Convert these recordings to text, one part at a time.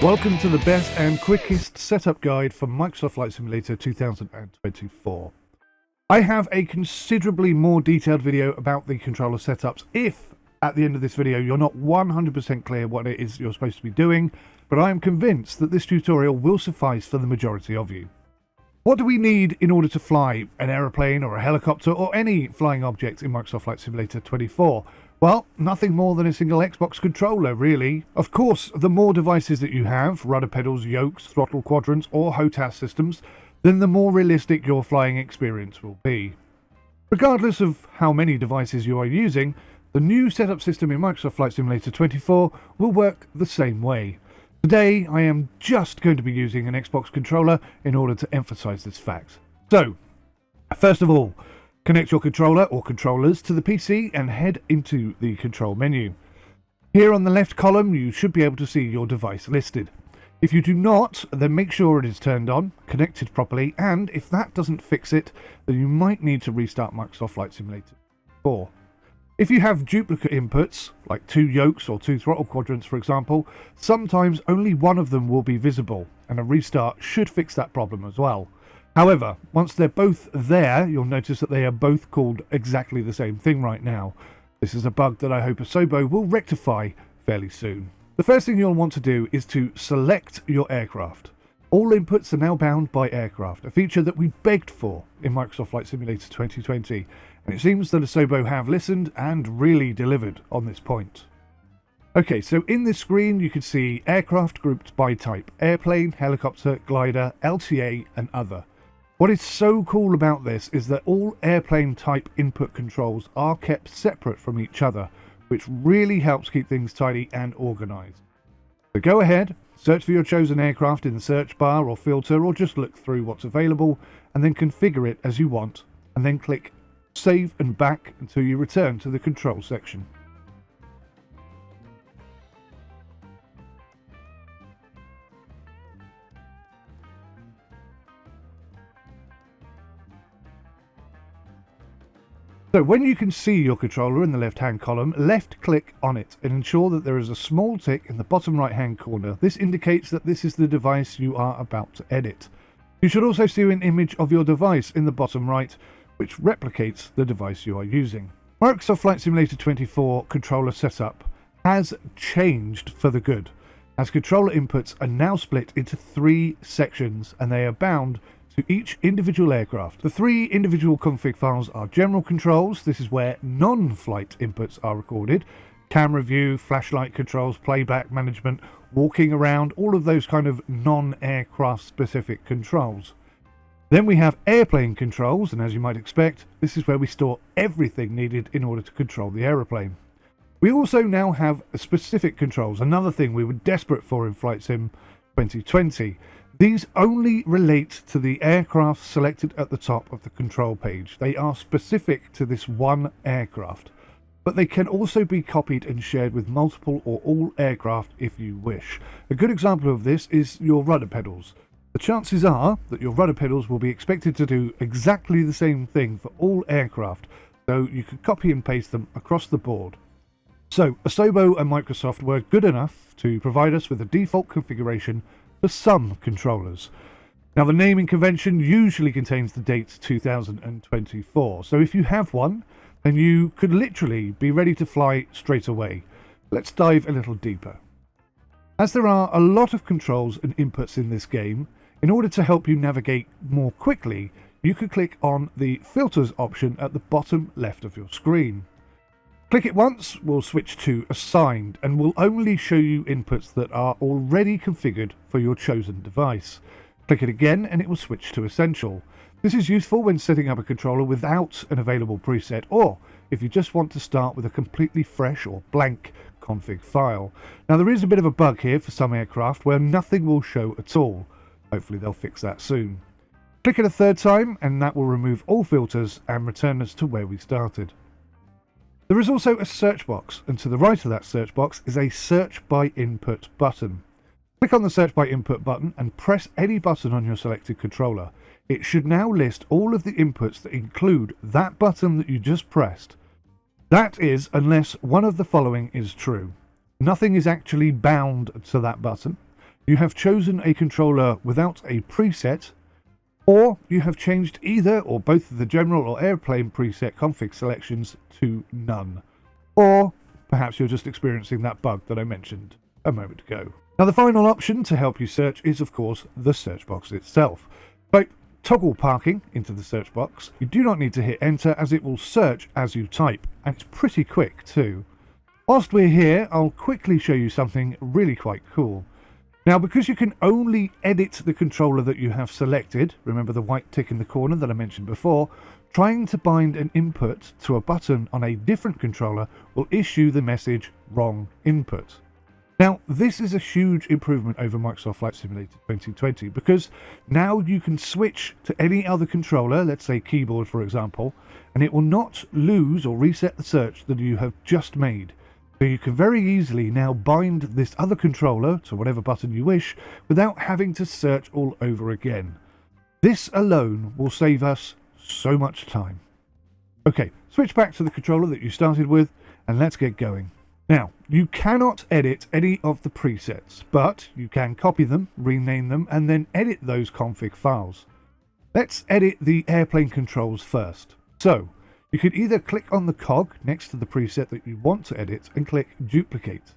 Welcome to the best and quickest setup guide for Microsoft Flight Simulator 2024. I have a considerably more detailed video about the controller setups if, at the end of this video, you're not 100% clear what it is you're supposed to be doing, but I am convinced that this tutorial will suffice for the majority of you. What do we need in order to fly an aeroplane or a helicopter or any flying object in Microsoft Flight Simulator 24? Well, nothing more than a single Xbox controller, really. Of course, the more devices that you have, rudder pedals, yokes, throttle quadrants, or HOTAS systems, then the more realistic your flying experience will be. Regardless of how many devices you are using, the new setup system in Microsoft Flight Simulator 24 will work the same way. Today, I am just going to be using an Xbox controller in order to emphasize this fact. So, first of all, connect your controller or controllers to the PC and head into the control menu. Here on the left column, you should be able to see your device listed. If you do not, then make sure it is turned on, connected properly, and if that doesn't fix it, then you might need to restart Microsoft Flight Simulator 4. If you have duplicate inputs, like 2 yokes or 2 throttle quadrants for example, sometimes only one of them will be visible, and a restart should fix that problem as well. However, once they're both there, you'll notice that they are both called exactly the same thing right now. This is a bug that I hope 𝐿𝐴𝐵 will rectify fairly soon. The first thing you'll want to do is to select your aircraft. All inputs are now bound by aircraft, a feature that we begged for in Microsoft Flight Simulator 2020, and it seems that 𝐿𝐴𝐵 have listened and really delivered on this point. Okay, so in this screen you can see aircraft grouped by type: airplane, helicopter, glider, LTA and other. What is so cool about this is that all airplane type input controls are kept separate from each other, which really helps keep things tidy and organized. So go ahead, search for your chosen aircraft in the search bar or filter, or just look through what's available and then configure it as you want, and then click save and back until you return to the control section. So when you can see your controller in the left hand column, left click on it and ensure that there is a small tick in the bottom right hand corner. This indicates that this is the device you are about to edit. You should also see an image of your device in the bottom right, which replicates the device you are using. Microsoft Flight Simulator 24 controller setup has changed for the good, as controller inputs are now split into 3 sections and they are bound to each individual aircraft. The 3 individual config files are general controls. This is where non-flight inputs are recorded. Camera view, flashlight controls, playback management, walking around, all of those kind of non-aircraft specific controls. Then we have airplane controls, and as you might expect, this is where we store everything needed in order to control the aeroplane. We also now have specific controls, another thing we were desperate for in Flight Sim 2020. These only relate to the aircraft selected at the top of the control page. They are specific to this one aircraft, but they can also be copied and shared with multiple or all aircraft if you wish. A good example of this is your rudder pedals. The chances are that your rudder pedals will be expected to do exactly the same thing for all aircraft, so you could copy and paste them across the board. So 𝐿𝐴𝐵 and Microsoft were good enough to provide us with a default configuration for some controllers. Now the naming convention usually contains the date 2024, so if you have one, then you could literally be ready to fly straight away. Let's dive a little deeper. As there are a lot of controls and inputs in this game, in order to help you navigate more quickly, you could click on the filters option at the bottom left of your screen. Click it once, will switch to assigned and will only show you inputs that are already configured for your chosen device. Click it again and it will switch to essential. This is useful when setting up a controller without an available preset, or if you just want to start with a completely fresh or blank config file. Now there is a bit of a bug here for some aircraft where nothing will show at all. Hopefully they'll fix that soon. Click it a third time and that will remove all filters and return us to where we started. There is also a search box, and to the right of that search box is a search by input button. Click on the search by input button and press any button on your selected controller. It should now list all of the inputs that include that button that you just pressed. That is, unless one of the following is true. Nothing is actually bound to that button. you have chosen a controller without a preset, or you have changed either or both of the general or airplane preset config selections to none. Or perhaps you're just experiencing that bug that I mentioned a moment ago. Now the final option to help you search is of course the search box itself. Type toggle parking into the search box. You do not need to hit enter as it will search as you type, and it's pretty quick too. Whilst we're here, I'll quickly show you something really quite cool. Now, because you can only edit the controller that you have selected, remember the white tick in the corner that I mentioned before, trying to bind an input to a button on a different controller will issue the message wrong input. Now, this is a huge improvement over Microsoft Flight Simulator 2020 because now you can switch to any other controller, let's say keyboard for example, and it will not lose or reset the search that you have just made. So you can very easily now bind this other controller to whatever button you wish without having to search all over again. This alone will save us so much time. Okay, switch back to the controller that you started with and let's get going. Now, you cannot edit any of the presets, but you can copy them, rename them, and then edit those config files. Let's edit the airplane controls first. So, you can either click on the cog next to the preset that you want to edit and click duplicate.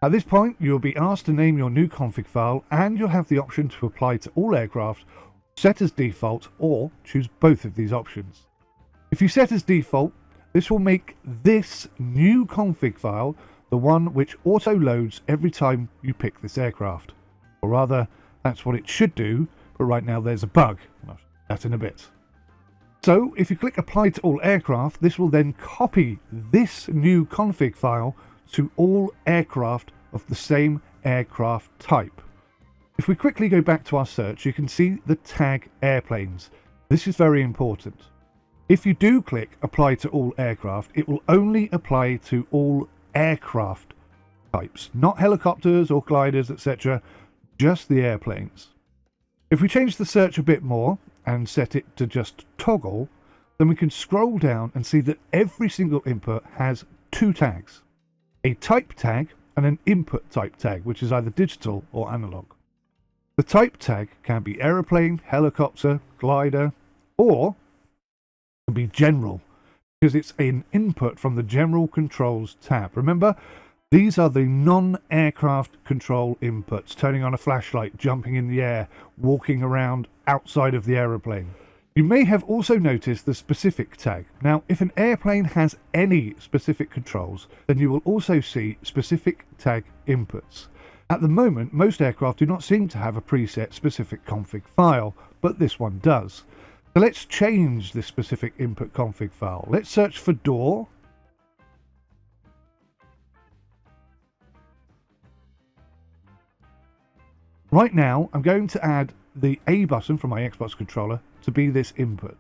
At this point, you'll be asked to name your new config file and you'll have the option to apply to all aircraft, set as default, or choose both of these options. If you set as default, this will make this new config file the one which auto loads every time you pick this aircraft. Or rather, that's what it should do, but right now there's a bug. I'll show you that in a bit. So if you click apply to all aircraft, this will then copy this new config file to all aircraft of the same aircraft type. If we quickly go back to our search, you can see the tag airplanes. This is very important. If you do click apply to all aircraft, it will only apply to all aircraft types, not helicopters or gliders, etc., just the airplanes. If we change the search a bit more and set it to just toggle, then we can scroll down and see that every single input has two tags, a type tag and an input type tag, which is either digital or analog. The type tag can be aeroplane, helicopter, glider, or it can be general, because it's an input from the general controls tab. Remember, these are the non-aircraft control inputs, turning on a flashlight, jumping in the air, walking around outside of the aeroplane. You may have also noticed the specific tag. Now, if an airplane has any specific controls, then you will also see specific tag inputs. At the moment, most aircraft do not seem to have a preset specific config file, but this one does. So let's change this specific input config file. Let's search for door. Right now, I'm going to add the A button from my Xbox controller to be this input.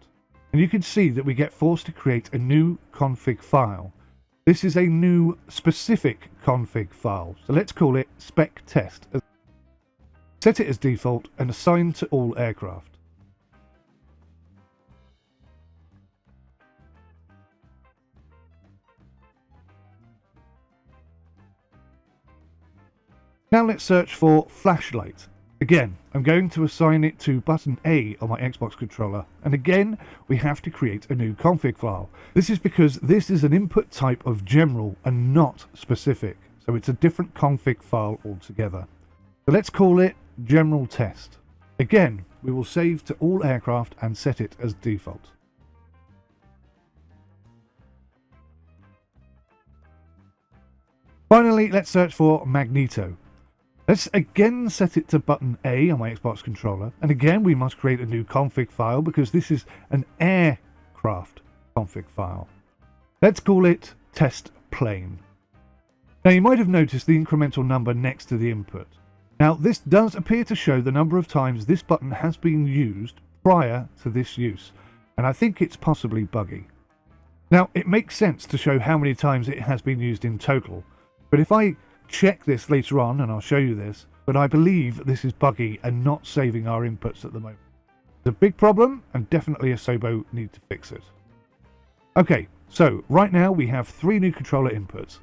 And you can see that we get forced to create a new config file. This is a new specific config file. So let's call it spec test. Set it as default and assign to all aircraft. Now let's search for flashlight. Again, I'm going to assign it to button A on my Xbox controller, and again we have to create a new config file. This is because this is an input type of general and not specific, so it's a different config file altogether. So let's call it general test. Again, we will save to all aircraft and set it as default. Finally, let's search for magneto. Let's again set it to button A on my Xbox controller, and again we must create a new config file because this is an aircraft config file. Let's call it test plane. Now you might have noticed the incremental number next to the input. Now this does appear to show the number of times this button has been used prior to this use, and I think it's possibly buggy. Now it makes sense to show how many times it has been used in total, but if I check this later on, and I'll show you this, but I believe this is buggy and not saving our inputs at the moment. It's a big problem, and definitely a Sobo need to fix it. Okay, so right now we have 3 new controller inputs.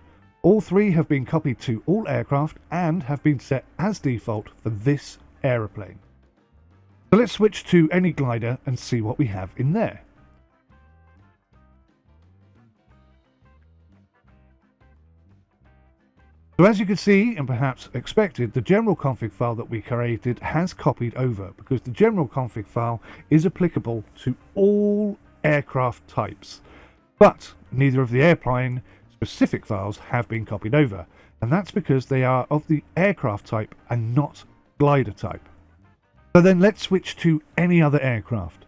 All three have been copied to all aircraft and have been set as default for this aeroplane. So let's switch to any glider and see what we have in there. So as you can see, and perhaps expected, the general config file that we created has copied over, because the general config file is applicable to all aircraft types. But neither of the airplane specific files have been copied over, and that's because they are of the aircraft type and not glider type. So then let's switch to any other aircraft,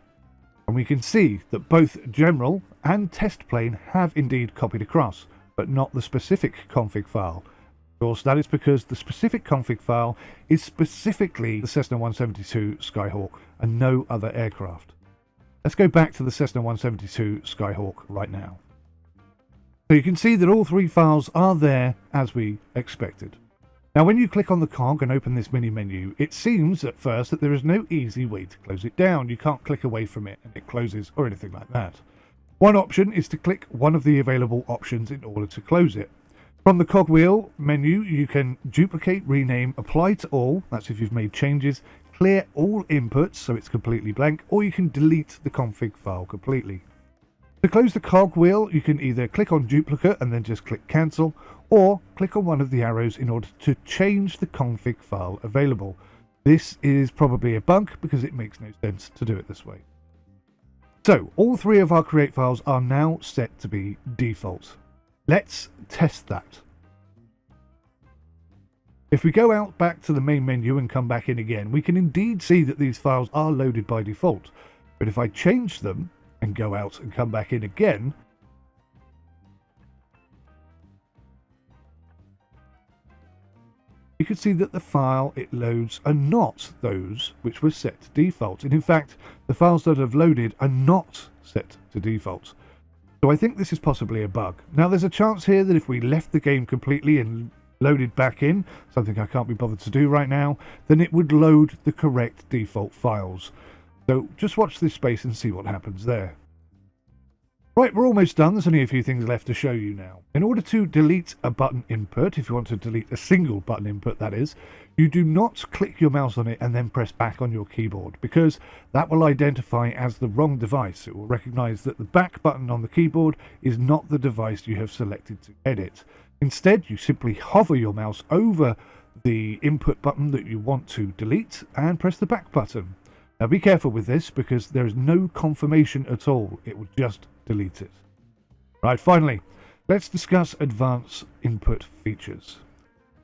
and we can see that both general and test plane have indeed copied across, but not the specific config file. Of course, that is because the specific config file is specifically the Cessna 172 Skyhawk and no other aircraft. Let's go back to the Cessna 172 Skyhawk right now. So you can see that all three files are there as we expected. Now when you click on the cog and open this mini menu, it seems at first that there is no easy way to close it down. You can't click away from it and it closes or anything like that. One option is to click one of the available options in order to close it. From the cogwheel menu, you can duplicate, rename, apply to all, that's if you've made changes, clear all inputs so it's completely blank, or you can delete the config file completely. To close the cogwheel, you can either click on duplicate and then just click cancel, or click on one of the arrows in order to change the config file available. This is probably a bug because it makes no sense to do it this way. So, all three of our create files are now set to be default. Let's test that. If we go out back to the main menu and come back in again, we can indeed see that these files are loaded by default. But if I change them and go out and come back in again, you can see that the file it loads are not those which were set to default. And in fact, the files that have loaded are not set to default. So I think this is possibly a bug. Now there's a chance here that if we left the game completely and loaded back in, something I can't be bothered to do right now, then it would load the correct default files. So just watch this space and see what happens there. Right, we're almost done. There's only a few things left to show you now. In order to delete a button input, if you want to delete a single button input that is, you do not click your mouse on it and then press back on your keyboard, because that will identify as the wrong device. It will recognize that the back button on the keyboard is not the device you have selected to edit. Instead, you simply hover your mouse over the input button that you want to delete and press the back button. Now be careful with this because there is no confirmation at all. It will just delete it. Right, finally, let's discuss advanced input features.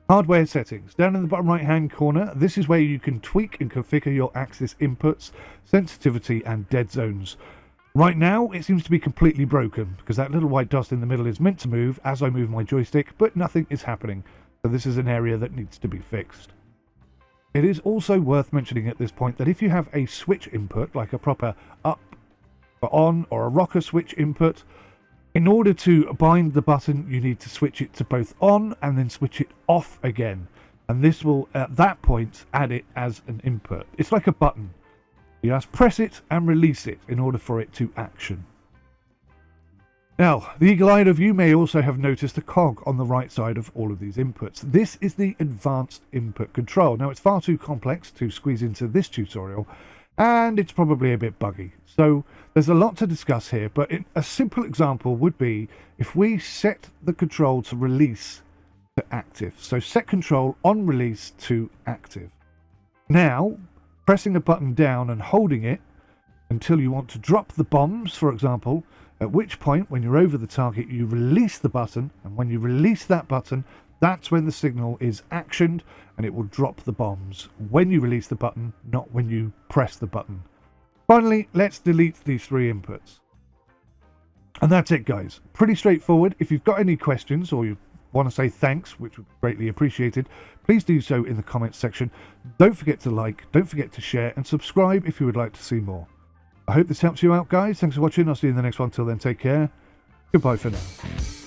Hardware settings. Down in the bottom right hand corner, this is where you can tweak and configure your axis inputs, sensitivity and dead zones. Right now, it seems to be completely broken because that little white dot in the middle is meant to move as I move my joystick, but nothing is happening. So this is an area that needs to be fixed. It is also worth mentioning at this point that if you have a switch input, like a proper up or on or a rocker switch input, in order to bind the button, you need to switch it to both on and then switch it off again. And this will, at that point, add it as an input. It's like a button. You just press it and release it in order for it to action. Now, the eagle-eye of you may also have noticed a cog on the right side of all of these inputs. This is the advanced input control. Now, it's far too complex to squeeze into this tutorial, and it's probably a bit buggy. So there's a lot to discuss here, but a simple example would be if we set the control to release to active. So set control on release to active. Now, pressing a button down and holding it until you want to drop the bombs, for example, at which point, when you're over the target, you release the button, and when you release that button, that's when the signal is actioned, and it will drop the bombs when you release the button, not when you press the button. Finally, let's delete these three inputs. And that's it, guys. Pretty straightforward. If you've got any questions or you want to say thanks, which would be greatly appreciated, please do so in the comments section. Don't forget to like, don't forget to share, and subscribe if you would like to see more. I hope this helps you out, guys. Thanks for watching. I'll see you in the next one. Till then, take care. Goodbye for now.